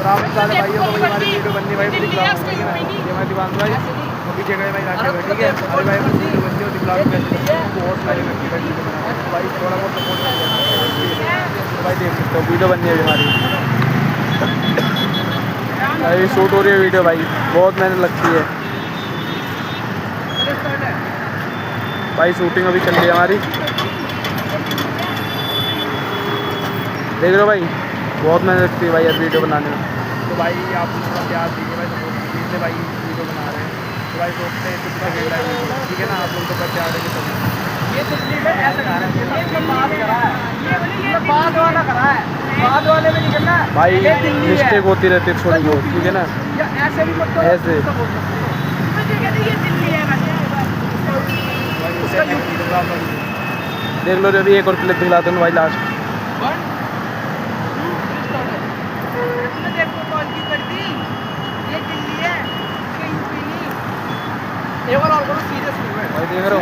राम सारे भाइयों को भाई हमारी वीडियो बननी भाई दिखला ठीक है ना। ये हमारे दीवान भाई वो पीछे गए भाई रास्ते में ठीक है। अरे भाई वीडियो बनती है दिखला बहुत सारी लड़की भाई वीडियो बना रहे हैं। भाई थोड़ा बहुत सपोर्ट कर तो भाई देख सकते हो वीडियो बननी है हमारी भाई शूट हो रही है वीडियो भाई बहुत मेहनत लगती है भाई। शूटिंग अभी चल रही है हमारी देख रहे हो भाई बहुत मेहनत लगती है भाई यार वीडियो बनाने में। तो भाई आप थोड़ा प्यार दीजिए भाई सपोर्ट कीजिए भाई वीडियो बना रहे हैं तो भाई सोचते हैं कुछ सेकेंड लाइव ठीक है ना। आप लोग तो बच्चे आ रहे हैं ये दिल्ली में ऐसा बाद वाला करा है बाद वाले में निकलना भाई मिस्टेक होती रहती है थोड़ी बहुत ठीक है ना। ऐसे भी ऐसे देख लो अभी एक और क्लिप दिखलाते हैं भाई लास्ट भाई देख रहे हो